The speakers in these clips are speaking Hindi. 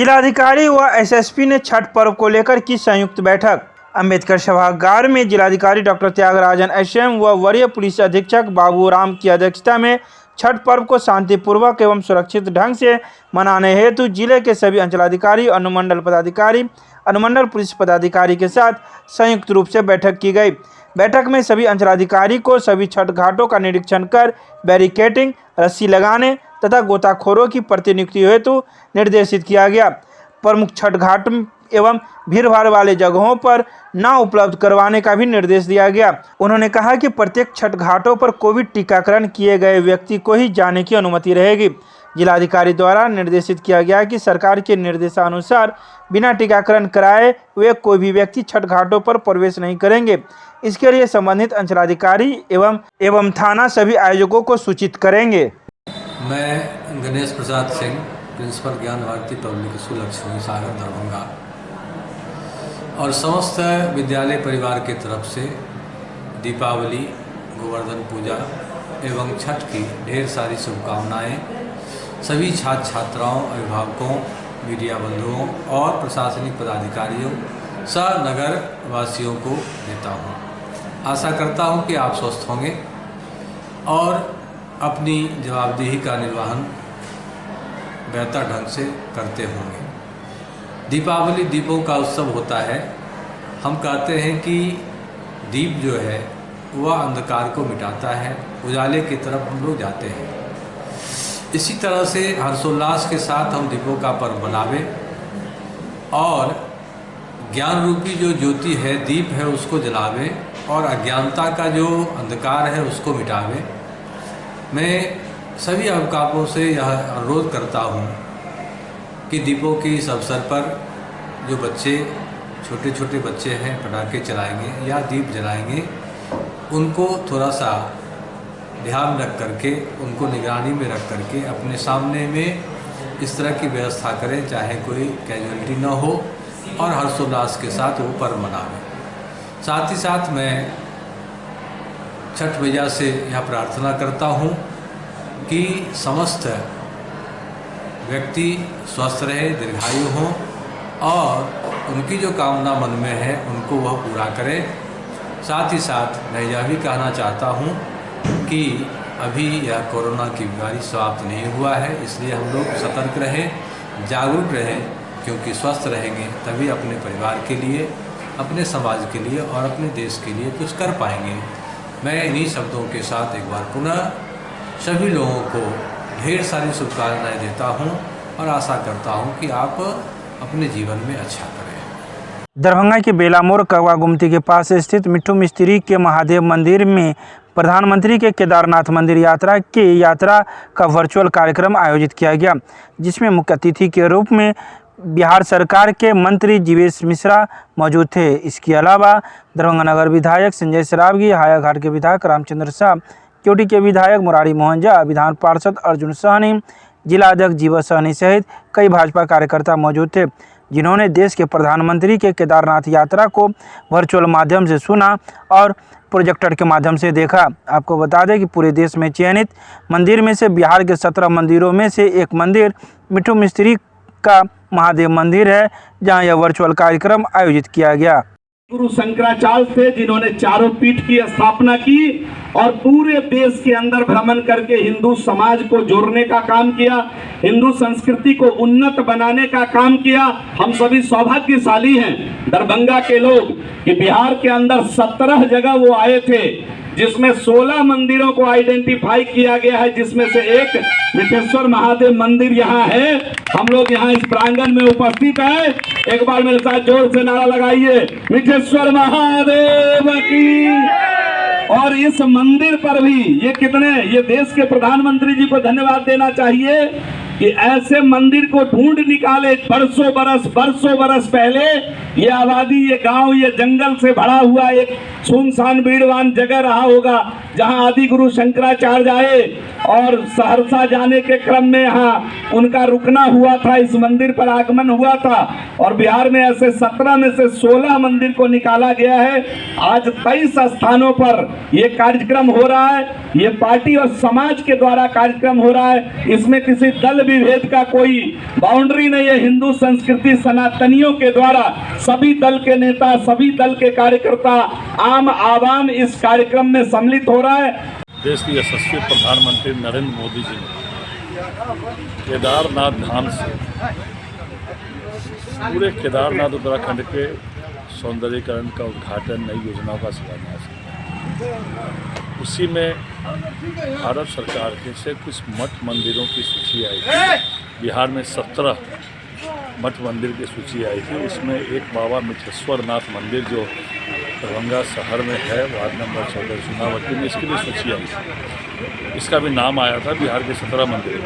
जिलाधिकारी व एसएसपी ने छठ पर्व को लेकर की संयुक्त बैठक। अंबेडकर सभागार में जिलाधिकारी डॉक्टर त्यागराजन एसएम व वरीय पुलिस अधीक्षक बाबूराम की अध्यक्षता में छठ पर्व को शांतिपूर्वक एवं सुरक्षित ढंग से मनाने हेतु जिले के सभी अंचलाधिकारी, अनुमंडल पदाधिकारी, अनुमंडल पुलिस पदाधिकारी के साथ संयुक्त रूप से बैठक की गई। बैठक में सभी अंचलाधिकारी को सभी छठ घाटों का निरीक्षण कर बैरिकेडिंग, रस्सी लगाने तथा गोताखोरों की प्रतिनियुक्ति हेतु निर्देशित किया गया। प्रमुख छठ घाट एवं भीड़भाड़ वाले जगहों पर नाव उपलब्ध करवाने का भी निर्देश दिया गया। उन्होंने कहा कि प्रत्येक छठ घाटों पर कोविड टीकाकरण किए गए व्यक्ति को ही जाने की अनुमति रहेगी। जिलाधिकारी द्वारा निर्देशित किया गया कि सरकार के निर्देशानुसार बिना टीकाकरण कराए हुए कोई भी व्यक्ति छठ घाटों पर प्रवेश नहीं करेंगे। इसके लिए संबंधित अंचलाधिकारी एवं थाना सभी आयोजकों को सूचित करेंगे। मैं गणेश प्रसाद सिंह, प्रिंसिपल ज्ञान भारती पब्लिक स्कूल लक्ष्मी सागर दरभंगा और समस्त विद्यालय परिवार के तरफ से दीपावली, गोवर्धन पूजा एवं छठ की ढेर सारी शुभकामनाएं सभी छात्र छात्राओं, अभिभावकों, मीडिया बंधुओं और प्रशासनिक पदाधिकारियों सह नगर वासियों को देता हूं। आशा करता हूं कि आप स्वस्थ होंगे और अपनी जवाबदेही का निर्वहन बेहतर ढंग से करते होंगे। दीपावली दीपों का उत्सव होता है। हम कहते हैं कि दीप जो है वह अंधकार को मिटाता है, उजाले की तरफ हम लोग जाते हैं। इसी तरह से हर्षोल्लास के साथ हम दीपों का पर्व मनावें और ज्ञान रूपी जो ज्योति है, दीप है, उसको जलावें और अज्ञानता का जो अंधकार है उसको मिटावें। मैं सभी अभिभावकों से यह अनुरोध करता हूँ कि दीपों के इस अवसर पर जो बच्चे, छोटे छोटे बच्चे हैं, पटाखे चलाएंगे या दीप जलाएंगे, उनको थोड़ा सा ध्यान रख करके, उनको निगरानी में रख करके अपने सामने में इस तरह की व्यवस्था करें, चाहे कोई कैजुअलिटी न हो और हर्षोल्लास के साथ वो पर्व मनावें। साथ ही साथ मैं छठ मैया से यह प्रार्थना करता हूँ कि समस्त व्यक्ति स्वस्थ रहे, दीर्घायु हों और उनकी जो कामना मन में है उनको वह पूरा करें। साथ ही साथ मैं यह भी कहना चाहता हूँ कि अभी यह कोरोना की बीमारी समाप्त नहीं हुआ है, इसलिए हम लोग सतर्क रहें, जागरूक रहें, क्योंकि स्वस्थ रहेंगे तभी अपने परिवार के लिए, अपने समाज के लिए और अपने देश के लिए कुछ कर पाएंगे। मैं इन्हीं शब्दों के साथ एक बार पुनः सभी लोगों को ढेर सारी शुभकामनाएं देता हूं और आशा करता हूं कि आप अपने जीवन में अच्छा करें। दरभंगा के बेला मोड़ कौवा गुमती के पास स्थित मिट्ठू मिस्त्री के महादेव मंदिर में प्रधानमंत्री के केदारनाथ मंदिर यात्रा का वर्चुअल कार्यक्रम आयोजित किया गया, जिसमें मुख्य अतिथि के रूप में बिहार सरकार के मंत्री जीवेश मिश्रा मौजूद थे। इसके अलावा दरभंगा नगर विधायक संजय सरावगी, हायाघाट के विधायक रामचंद्र शाह, क्योटी के विधायक मुरारी मोहन झा, विधान पार्षद अर्जुन सहनी, जिला अध्यक्ष जीवा सहनी सहित कई भाजपा कार्यकर्ता मौजूद थे, जिन्होंने देश के प्रधानमंत्री के केदारनाथ यात्रा को वर्चुअल माध्यम से सुना और प्रोजेक्टर के माध्यम से देखा। आपको बता दें कि पूरे देश में चयनित मंदिर में से बिहार के 17 मंदिरों में से एक मंदिर मिट्ठू मिस्त्री का महादेव मंदिर है, जहां यह वर्चुअल कार्यक्रम आयोजित किया गया। गुरु शंकराचार्य थे जिन्होंने चारों पीठ की स्थापना की और पूरे देश के अंदर भ्रमण करके हिंदू समाज को जोड़ने का काम किया, हिंदू संस्कृति को उन्नत बनाने का काम किया। हम सभी सौभाग्यशाली हैं दरभंगा के लोग कि बिहार के अंदर 17 जगह वो आए थे, जिसमें 16 मंदिरों को आइडेंटिफाई किया गया है, जिसमें से एक मिठेश्वर महादेव मंदिर यहाँ है। हम लोग यहाँ इस प्रांगण में उपस्थित हैं। एक बार मेरे साथ जोर से नारा लगाइए, मिठेश्वर महादेव की। और इस मंदिर पर भी ये देश के प्रधानमंत्री जी को धन्यवाद देना चाहिए कि ऐसे मंदिर को ढूंढ निकाले। बरसों बरस पहले ये आबादी, ये गांव, ये जंगल से भरा हुआ एक सुनसान बीड़वान जगह रहा होगा, जहां आदि गुरु शंकराचार्य आए और सहरसा जाने के क्रम में यहाँ उनका रुकना हुआ था, इस मंदिर पर आगमन हुआ था। और बिहार में ऐसे 17 में से 16 मंदिर को निकाला गया है। आज 23 स्थानों पर ये कार्यक्रम हो रहा है। ये पार्टी और समाज के द्वारा कार्यक्रम हो रहा है। इसमें किसी दल विभेद का कोई बाउंड्री नहीं है। हिंदू संस्कृति सनातनियों के द्वारा सभी दल के नेता, सभी दल के कार्यकर्ता, आम आवाम इस कार्यक्रम में सम्मिलित हो रहा है। देश के यशस्वी प्रधानमंत्री नरेंद्र मोदी जी ने केदारनाथ धाम से पूरे केदारनाथ उत्तराखंड के सौंदर्यीकरण का उद्घाटन, नई योजनाओं का शिलान्यास किया। उसी में भारत सरकार के से कुछ मठ मंदिरों की सूची आई थी। बिहार में 17 मठ मंदिर की सूची आई थी। उसमें एक बाबा मिठेश्वर नाथ मंदिर जो दरभंगा शहर में है, वार्ड नंबर 14 चुनावटी में, इसकी भी सूची आई थी। इसका भी नाम आया था बिहार के 17 मंदिर।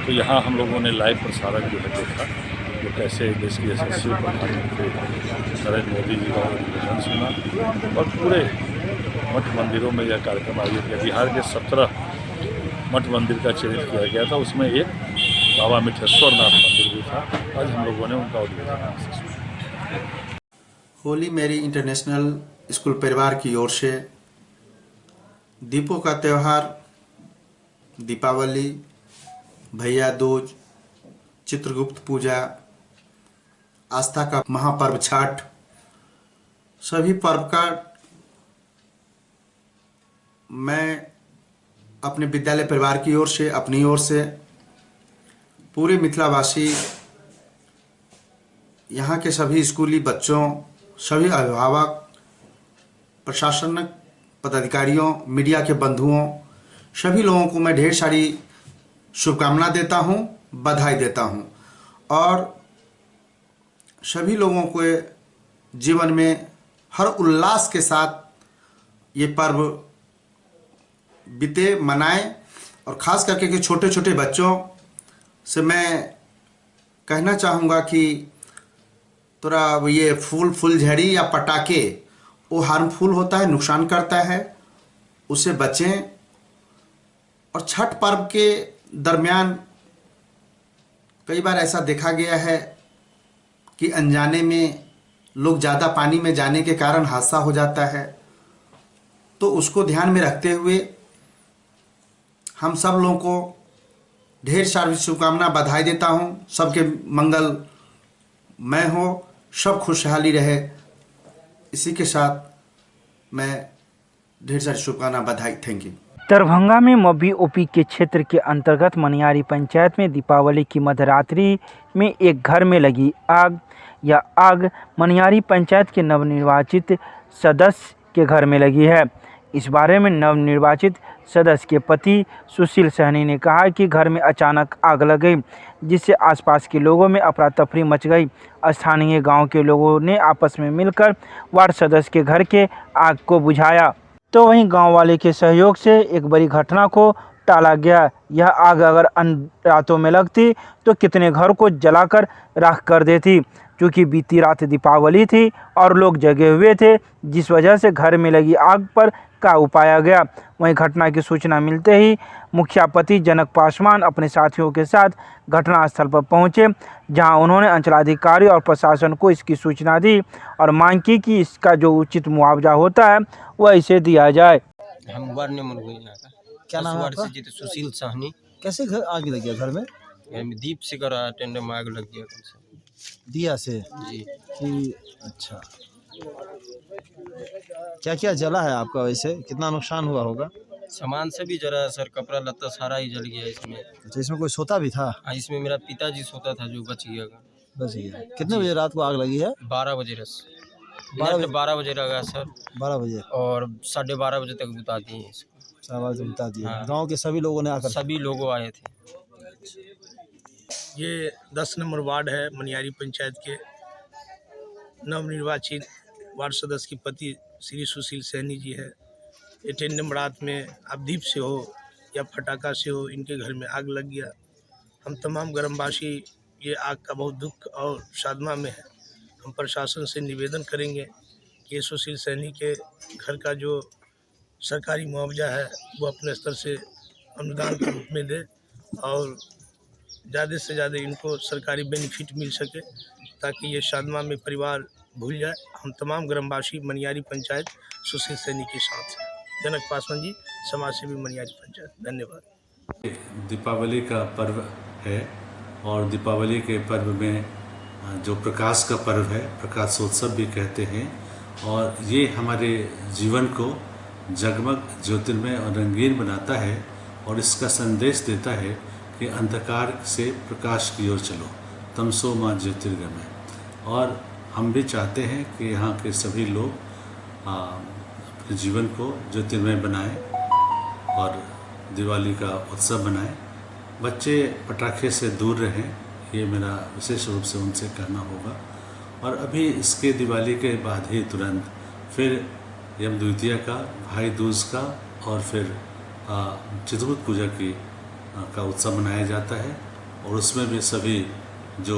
तो यहाँ हम लोगों ने लाइव प्रसारण जो है देखा, जो कैसे देश के यशस्वी प्रधानमंत्री नरेंद्र मोदी जी का उद्बोधन सुना और पूरे मठ मंदिरों में यह कार्यक्रम आयोजित किया। बिहार के 17 मठ मंदिर का चयनित किया गया था, उसमें एक बाबा मिठेश्वर नाथ मंदिर भी था। आज हम लोगों ने उनका उद्बोधन सुना। होली मेरी इंटरनेशनल स्कूल परिवार की ओर से दीपों का त्यौहार दीपावली, भैया दूज, चित्रगुप्त पूजा, आस्था का महापर्व छठ, सभी पर्व का मैं अपने विद्यालय परिवार की ओर से, अपनी ओर से, पूरे मिथिलावासी, यहाँ के सभी स्कूली बच्चों, सभी अभिभावक, प्रशासनिक पदाधिकारियों, मीडिया के बंधुओं, सभी लोगों को मैं ढेर सारी शुभकामना देता हूँ, बधाई देता हूँ और सभी लोगों को जीवन में हर उल्लास के साथ ये पर्व बीते, मनाएं। और ख़ास करके कि छोटे छोटे बच्चों से मैं कहना चाहूँगा कि थोड़ा ये फुलझड़ी या पटाखे वो हार्मफुल होता है, नुकसान करता है, उससे बचें। और छठ पर्व के दरमियान कई बार ऐसा देखा गया है कि अनजाने में लोग ज़्यादा पानी में जाने के कारण हादसा हो जाता है। तो उसको ध्यान में रखते हुए हम सब लोगों को ढेर सारी शुभकामना, बधाई देता हूँ। सबके मंगल मैं हो, सब खुशहाली रहे, इसी के साथ मैं ढेर सारी शुभकामना, बधाई। Thank you. दरभंगा में मब्बी ओपी के क्षेत्र के अंतर्गत मनियारी पंचायत में दीपावली की मध्यरात्रि में एक घर में लगी आग। यह आग मनियारी पंचायत के नवनिर्वाचित सदस्य के घर में लगी है। इस बारे में नवनिर्वाचित सदस्य के पति सुशील सहनी ने कहा कि घर में अचानक आग लग गई, जिससे आसपास के लोगों में अफरा तफरी मच गई। स्थानीय गांव के लोगों ने आपस में मिलकर वार्ड सदस्य के घर के आग को बुझाया, तो वहीं गांव वाले के सहयोग से एक बड़ी घटना को टाला गया। यह आग अगर रातों में लगती तो कितने घर को जलाकर राख कर देती, क्योंकि बीती रात दीपावली थी और लोग जगे हुए थे, जिस वजह से घर में लगी आग पर काबू पाया गया। वहीं घटना की सूचना मिलते ही मुखिया पति जनक पासवान अपने साथियों के साथ घटनास्थल पर पहुंचे, जहां उन्होंने अंचलाधिकारी और प्रशासन को इसकी सूचना दी और मांग की कि इसका जो उचित मुआवजा होता है वह इसे दिया जाए। हम वार्ड नंबर हुए यहाँ का। क्या नाम है वार्ड आपका? से जीते सुशील साहनी। कैसे घर आग लगी है घर में? घर में दीप से करा टेंडर में आग लग गया कल से। दिया से जी कि अच्छा, क्या क्या जला है आपका? वैसे कितना नुकसान हुआ होगा? सामान से भी जरा सर, कपड़ा लत्ता सारा ही जल गया इसमें। अच्छा, इसमें कोई सोता भी था? हाँ, इसमें मेरा पिताजी सोता था जो बच गया। बच गया। कितने बजे रात को आग लगी है? 12 बजे रस 12 बजे लगा सर, 12 बजे और 12:30 बजे तक बुता दिए इसको। आवाज बता दिया। हाँ। गांव के सभी लोगों ने आकर सभी लोग आए थे। ये 10 नंबर वार्ड है मनियारी पंचायत के नवनिर्वाचित वार्ड सदस्य के पति श्री सुशील सैनी जी है। ये टेंडम रात में अब दीप से हो या फटाका से हो, इनके घर में आग लग गया। हम तमाम ग्रामवासी ये आग का बहुत दुख और साधना में है। हम प्रशासन से निवेदन करेंगे कि ये सुशील सैनी के घर का जो सरकारी मुआवजा है वो अपने स्तर से अनुदान के रूप में दे और ज़्यादा से ज़्यादा इनको सरकारी बेनिफिट मिल सके, ताकि ये साधना में परिवार भूल जाए। हम तमाम ग्रामवासी मनियारी पंचायत सुशील सैनी के साथ हैं। जनक पासवान जी, समाज सेवी मनियारी पंचायत। धन्यवाद। दीपावली का पर्व है। और दीपावली के पर्व में जो प्रकाश का पर्व है, प्रकाशोत्सव भी कहते हैं, और ये हमारे जीवन को जगमग, ज्योतिर्मय और रंगीन बनाता है और इसका संदेश देता है कि अंधकार से प्रकाश की ओर चलो, तमसो मां ज्योतिर्गमय। और हम भी चाहते हैं कि यहाँ के सभी लोग अपने जीवन को ज्योतिर्मय बनाएं और दिवाली का उत्सव बनाएं। बच्चे पटाखे से दूर रहें, ये मेरा विशेष रूप से उनसे कहना होगा। और अभी इसके दिवाली के बाद ही तुरंत फिर यम द्वितीया का, भाई दूज का और फिर चित्रगुप्त पूजा का उत्सव मनाया जाता है। और उसमें भी सभी जो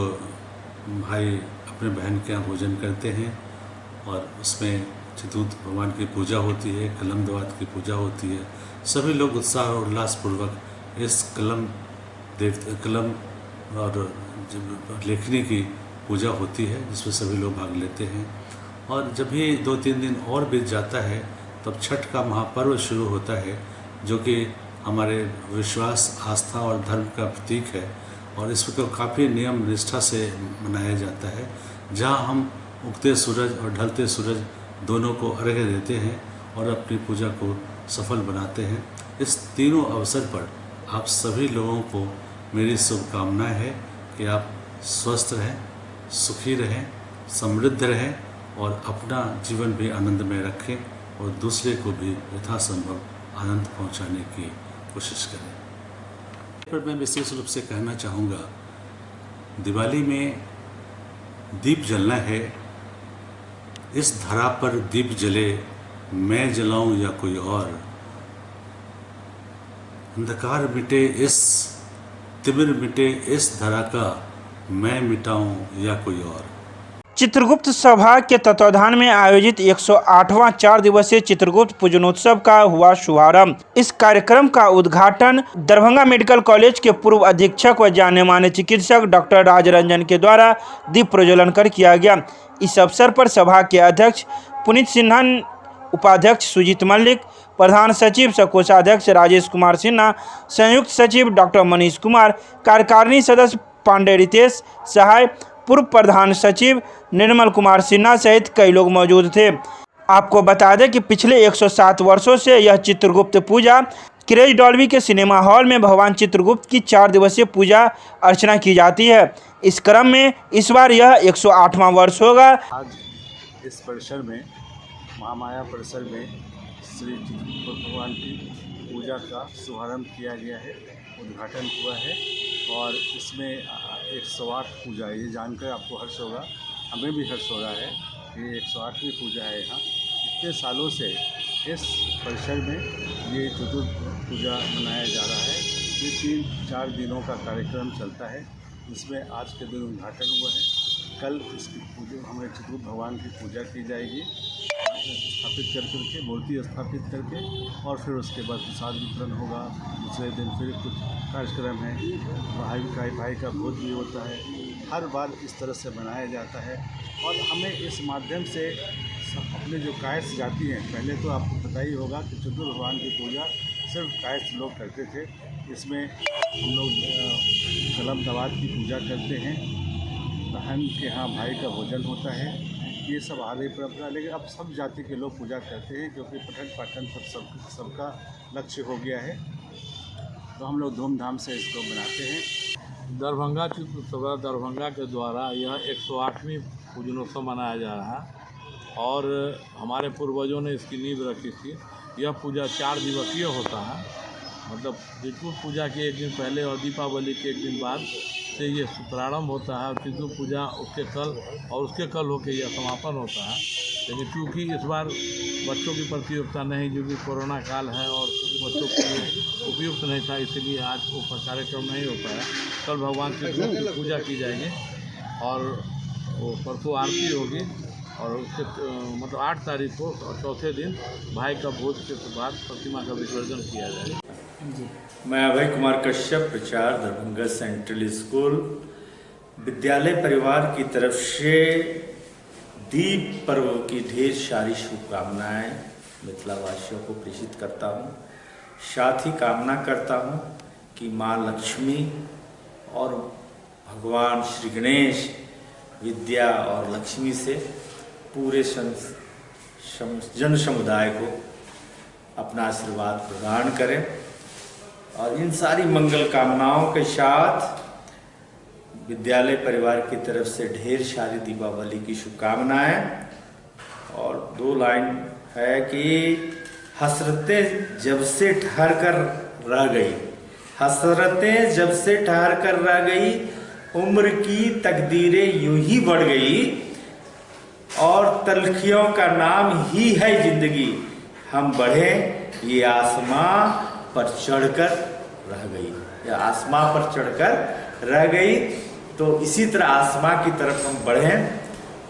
भाई अपने बहन के यहाँ भोजन करते हैं और उसमें चित्रगुप्त भगवान की पूजा होती है, कलम दवात की पूजा होती है। सभी लोग उत्साह और उल्लासपूर्वक इस कलम और लेखनी की पूजा होती है, जिसमें सभी लोग भाग लेते हैं। और जब भी 2-3 दिन और बीत जाता है तब छठ का महापर्व शुरू होता है, जो कि हमारे विश्वास, आस्था और धर्म का प्रतीक है। और इसको काफ़ी नियम निष्ठा से मनाया जाता है, जहाँ हम उगते सूरज और ढलते सूरज दोनों को अर्घ्य देते हैं और अपनी पूजा को सफल बनाते हैं। इस तीनों अवसर पर आप सभी लोगों को मेरी शुभकामनाएं है कि आप स्वस्थ रहें, सुखी रहें, समृद्ध रहें और अपना जीवन भी आनंदमय रखें और दूसरे को भी यथासंभव आनंद पहुंचाने की कोशिश करें। पर मैं विशेष रूप से कहना चाहूँगा, दिवाली में दीप जलना है। इस धरा पर दीप जले, मैं जलाऊं या कोई और, अंधकार मिटे इस तिमिर मिटे इस धरा का, मैं मिटाऊं या कोई और। चित्रगुप्त सभा के तत्वाधान में आयोजित 108वां 4 दिवसीय चित्रगुप्त पूजनोत्सव का हुआ शुभारंभ। इस कार्यक्रम का उद्घाटन दरभंगा मेडिकल कॉलेज के पूर्व अधीक्षक व जाने माने चिकित्सक डॉक्टर राजरंजन के द्वारा दीप प्रज्वलन कर किया गया। इस अवसर पर सभा के अध्यक्ष पुनीत सिन्हा, उपाध्यक्ष सुजीत मल्लिक, प्रधान सचिव सह कोषाध्यक्ष राजेश कुमार सिन्हा, संयुक्त सचिव डॉक्टर मनीष कुमार, कार्यकारिणी सदस्य पांडे रितेश सहाय, पूर्व प्रधान सचिव निर्मल कुमार सिन्हा सहित कई लोग मौजूद थे। आपको बता दें कि पिछले 107 वर्षों से यह चित्रगुप्त पूजा क्रेज डॉल्बी के सिनेमा हॉल में भगवान चित्रगुप्त की 4 दिवसीय पूजा अर्चना की जाती है। इस क्रम में इस बार यह 108वां वर्ष होगा। आज इस परिसर में, महामाया परिसर में, श्री चित्रगुप्त भगवान की पूजा का शुभारंभ किया गया है, उद्घाटन हुआ है। और इसमें 108 पूजा है, ये जानकर आपको हर्ष होगा, हमें भी हर्ष हो रहा है कि 108वीं पूजा है यहाँ। इतने सालों से इस परिसर में ये चित्रगुप्त पूजा मनाया जा रहा है। ये 3-4 दिनों का कार्यक्रम चलता है, जिसमें आज के दिन उद्घाटन हुआ है। कल इसकी पूजा, हमें चित्रगुप्त भगवान की पूजा की जाएगी, स्थापित करके, मूर्ति स्थापित करके, और फिर उसके बाद प्रसाद वितरण होगा। दूसरे दिन फिर कुछ कार्यक्रम है, भाई का भोज भी होता है। हर बार इस तरह से मनाया जाता है। और हमें इस माध्यम से अपने जो कायस्थ जाति हैं, पहले तो आपको पता ही होगा कि चित्रगुप्त भगवान की पूजा सिर्फ कायस्थ लोग करते थे। इसमें हम लोग कलम दवात की पूजा करते हैं, बहन के यहाँ भाई का भोजन होता है, ये सब आगे परंपरा। लेकिन अब सब जाति के लोग पूजा करते हैं, क्योंकि पठन पाठन सबका लक्ष्य हो गया है, तो हम लोग धूमधाम से इसको मनाते हैं। दरभंगा चित्रगुप्त सभा दरभंगा के द्वारा यह 108वीं पूजनोत्सव मनाया जा रहा है और हमारे पूर्वजों ने इसकी नींव रखी थी। यह पूजा 4 दिवसीय होता है, मतलब चित्रगुप्त पूजा के एक दिन पहले और दीपावली के एक दिन बाद से ये प्रारंभ होता है। चित्रगुप्त पूजा उसके कल होकर यह समापन होता है। लेकिन चूँकि इस बार बच्चों की प्रतियोगिता नहीं, जो कि कोरोना काल है और बच्चों के लिए उपयुक्त नहीं था, इसलिए आज वो कार्यक्रम नहीं हो पाया। कल भगवान चित्रगुप्त की पूजा की जाएगी और वो परसों आरती होगी और उसके मतलब 8 तारीख को और चौथे दिन भाई का भोज के बाद प्रतिमा का विसर्जन किया जाएगा। मैं अभय कुमार कश्यप, प्रचार दरभंगा सेंट्रल स्कूल विद्यालय परिवार की तरफ से दीप पर्व की ढेर सारी शुभकामनाएँ मिथिलावासियों को प्रेषित करता हूँ। साथ ही कामना करता हूँ कि माँ लक्ष्मी और भगवान श्री गणेश विद्या और लक्ष्मी से पूरे जन समुदाय को अपना आशीर्वाद प्रदान करें। और इन सारी मंगल कामनाओं के साथ विद्यालय परिवार की तरफ से ढेर सारी दीपावली की शुभकामनाएं। और 2 लाइन है कि हसरतें जब से ठहर कर रह गई, हसरतें जब से ठहर कर रह गई, उम्र की तकदीरें यूं ही बढ़ गई, और तलखियों का नाम ही है जिंदगी, हम बढ़े ये आसमां पर चढ़कर रह गई, या आसमां पर चढ़कर रह गई। तो इसी तरह आसमां की तरफ हम बढ़ें,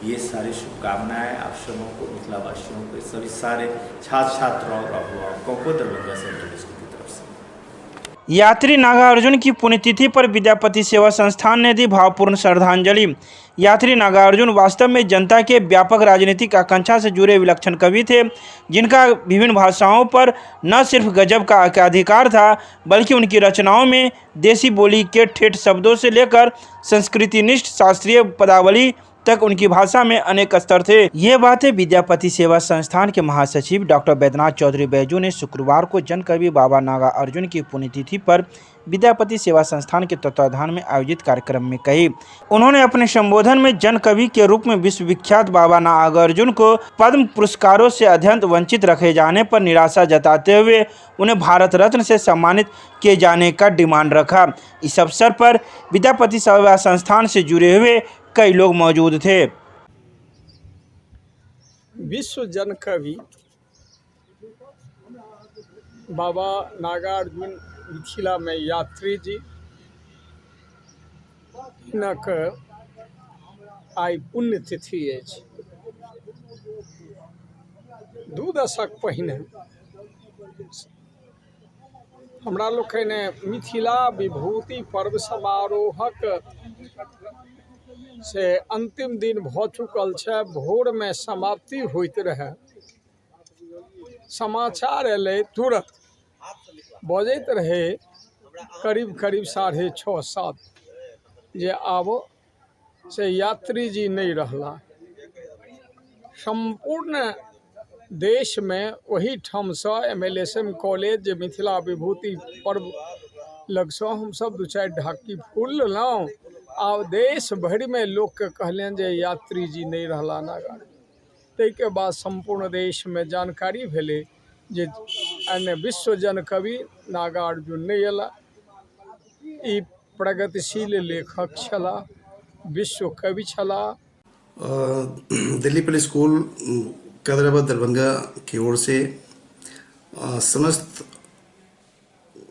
ये सारी शुभकामनाएं आप सबों को, मिथिला वासियों को, सभी सारे छात्र छात्राओं और अभिभावकों को दरभंगा सेंट्रल स्कूल की तरफ से। यात्री नागार्जुन की पुण्यतिथि पर विद्यापति सेवा संस्थान ने दी भावपूर्ण श्रद्धांजलि। यात्री नागार्जुन वास्तव में जनता के व्यापक राजनीतिक आकांक्षा से जुड़े विलक्षण कवि थे, जिनका विभिन्न भाषाओं पर न सिर्फ गजब का अधिकार था, बल्कि उनकी रचनाओं में देसी बोली के ठेठ शब्दों से लेकर संस्कृतिनिष्ठ शास्त्रीय पदावली तक उनकी भाषा में अनेक स्तर थे। ये बातें विद्यापति सेवा संस्थान के महासचिव डॉक्टर बैद्यनाथ चौधरी बैजू ने शुक्रवार को जन कवि बाबा नागार्जुन की पुण्यतिथि पर विद्यापति सेवा संस्थान के तत्वाधान में आयोजित कार्यक्रम में कही। उन्होंने अपने संबोधन में जन कवि के रूप में विश्वविख्यात बाबा नागार्जुन को पद्म पुरस्कारों से अत्यंत वंचित रखे जाने पर निराशा जताते हुए उन्हें भारत रत्न से सम्मानित किए जाने का डिमांड रखा। इस अवसर पर विद्यापति सेवा संस्थान से जुड़े हुए कई लोग मौजूद थे। विश्व जन कवि बाबा नागार्जुन मिथिला में यात्री जी हिनक आइ पुण्यतिथि अछि। 2 दशक पहिने हमरा लोकनि मिथिला विभूति पर्व समारोहक से अंतिम दिन भऽ चुकल छै। भोर में समाप्ति होइत रहे, समाचार एलै तुरंत, बजैत रहे करीब 6:30-7 जे आब से यात्री जी नहीं रहला। संपूर्ण देश में वही ठाम से MLSM कॉलेज जे मिथिला विभूति पर्व लग से हम सब 2-4 ढाकी फूल लेलहुँ। आब देश भरि में लोग के कहलियन जे यात्री जी नहीं रहला नागार्जुन। तै के बाद संपूर्ण देश में जानकारी भेले जे विश्व जन कवि नागार्जुन नहीं अला। ई प्रगतिशील लेखक छला, विश्व कवि छला। दिल्ली पब्लिक स्कूल कैदराबाद दरभंगा की ओर से समस्त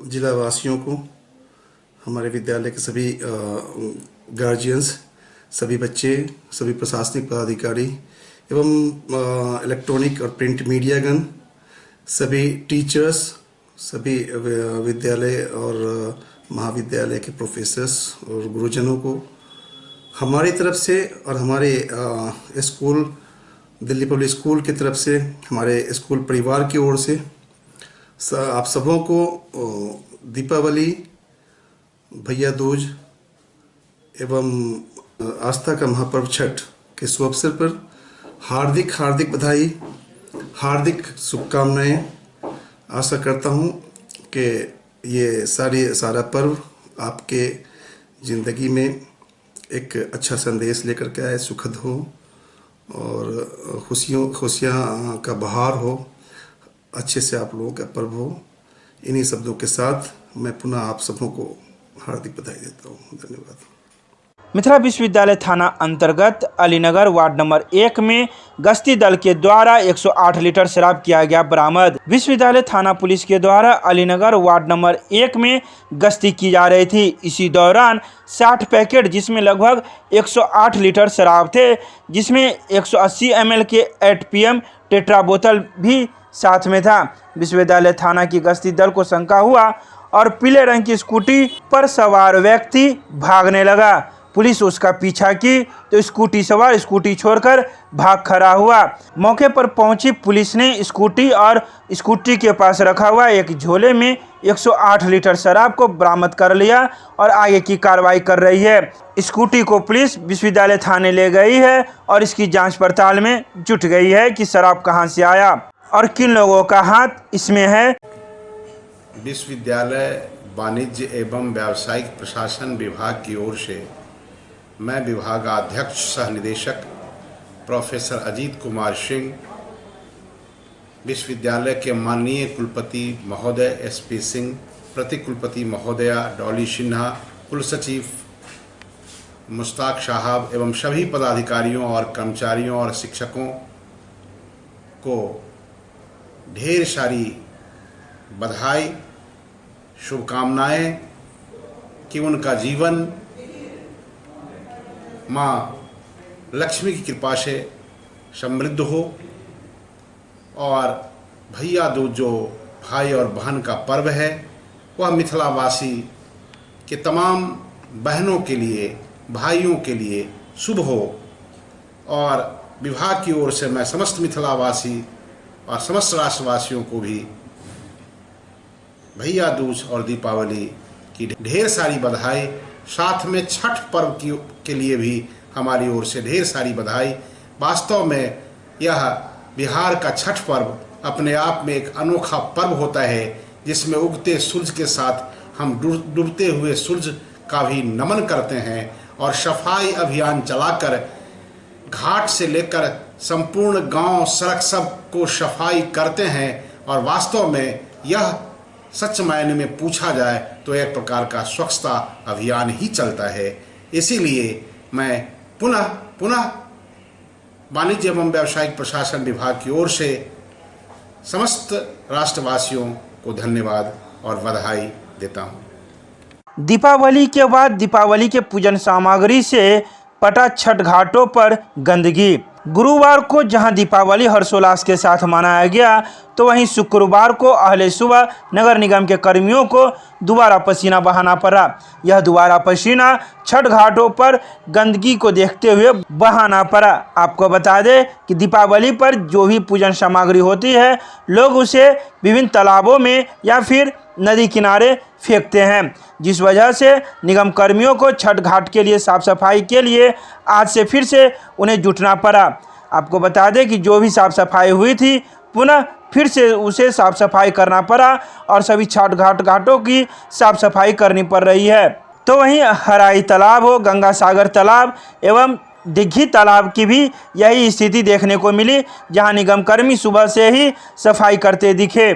जिला वासियों को, हमारे विद्यालय के सभी गार्जियंस, सभी बच्चे, सभी प्रशासनिक पदाधिकारी एवं इलेक्ट्रॉनिक और प्रिंट मीडियागण, सभी टीचर्स, सभी विद्यालय और महाविद्यालय के प्रोफेसर्स और गुरुजनों को हमारी तरफ से और हमारे स्कूल दिल्ली पब्लिक स्कूल की तरफ से, हमारे स्कूल परिवार की ओर से आप सबों को दीपावली, भैया दूज एवं आस्था का महापर्व छठ के शुभ अवसर पर हार्दिक हार्दिक बधाई, हार्दिक शुभकामनाएं। आशा करता हूं कि ये सारा पर्व आपके ज़िंदगी में एक अच्छा संदेश लेकर के आए, सुखद हो और खुशियाँ का बहार हो, अच्छे से आप लोगों का पर्व हो। इन्हीं शब्दों के साथ मैं पुनः आप सबों को हार्दिक बधाई देता हूँ। धन्यवाद। मिथिला विश्वविद्यालय थाना अंतर्गत अलीनगर वार्ड नंबर 1 में गश्ती दल के द्वारा 108 लीटर शराब किया गया बरामद। विश्वविद्यालय थाना पुलिस के द्वारा अलीनगर वार्ड नंबर 1 में गश्ती की जा रही थी। इसी दौरान 60 पैकेट जिसमें लगभग 108 लीटर शराब थे, जिसमें 180 ml के 8 PM टेट्रा बोतल भी साथ में था। विश्वविद्यालय थाना की गश्ती दल को शंका हुआ और पीले रंग की स्कूटी पर सवार व्यक्ति भागने लगा। पुलिस उसका पीछा की तो स्कूटी सवार स्कूटी छोड़कर भाग खड़ा हुआ। मौके पर पहुंची पुलिस ने स्कूटी और स्कूटी के पास रखा हुआ एक झोले में 108 लीटर शराब को बरामद कर लिया और आगे की कार्रवाई कर रही है। स्कूटी को पुलिस विश्वविद्यालय थाने ले गई है और इसकी जांच पड़ताल में जुट गई है कि शराब कहां से आया और किन लोगों का हाथ इसमें है। विश्वविद्यालय वाणिज्य एवं व्यावसायिक प्रशासन विभाग की ओर से मैं विभागाध्यक्ष सह निदेशक प्रोफेसर अजीत कुमार सिंह, विश्वविद्यालय के माननीय कुलपति महोदय SP सिंह, प्रतिकुलपति महोदया डॉली सिन्हा, कुलसचिव मुश्ताक साहब एवं सभी पदाधिकारियों और कर्मचारियों और शिक्षकों को ढेर सारी बधाई, शुभकामनाएं कि उनका जीवन माँ लक्ष्मी की कृपा से समृद्ध हो और भैया दूज जो भाई और बहन का पर्व है वह मिथिलावासी के तमाम बहनों के लिए, भाइयों के लिए शुभ हो। और विभाग की ओर से मैं समस्त मिथिलावासी और समस्त राष्ट्रवासियों को भी भैया दूज और दीपावली की ढेर सारी बधाई, साथ में छठ पर्व के लिए भी हमारी ओर से ढेर सारी बधाई। वास्तव में यह बिहार का छठ पर्व अपने आप में एक अनोखा पर्व होता है जिसमें उगते सूरज के साथ हम डूबते हुए सूरज का भी नमन करते हैं और सफाई अभियान चलाकर घाट से लेकर संपूर्ण गांव सड़क सब को सफाई करते हैं। और वास्तव में यह सच मायने में पूछा जाए तो एक प्रकार का स्वच्छता अभियान ही चलता है। इसीलिए मैं पुनः वाणिज्य एवं व्यावसायिक प्रशासन विभाग की ओर से समस्त राष्ट्रवासियों को धन्यवाद और बधाई देता हूँ। दीपावली के बाद दीपावली के पूजन सामग्री से पटा छठ घाटों पर गंदगी। गुरुवार को जहां दीपावली हर्षोल्लास के साथ मनाया गया तो वहीं शुक्रवार को अहले सुबह नगर निगम के कर्मियों को दोबारा पसीना बहाना पड़ा। यह दोबारा पसीना छठ घाटों पर गंदगी को देखते हुए बहाना पड़ा। आपको बता दें कि दीपावली पर जो भी पूजन सामग्री होती है लोग उसे विभिन्न तालाबों में या फिर नदी किनारे फेंकते हैं, जिस वजह से निगम कर्मियों को छठ घाट के लिए साफ सफाई के लिए आज से फिर से उन्हें जुटना पड़ा। आपको बता दें कि जो भी साफ सफाई हुई थी पुनः फिर से उसे साफ सफाई करना पड़ा और सभी छठ घाटों की साफ सफाई करनी पड़ रही है। तो वहीं हराई तालाब हो, गंगा सागर तालाब एवं दिघी तालाब की भी यही स्थिति देखने को मिली, जहां निगम कर्मी सुबह से ही सफाई करते दिखे।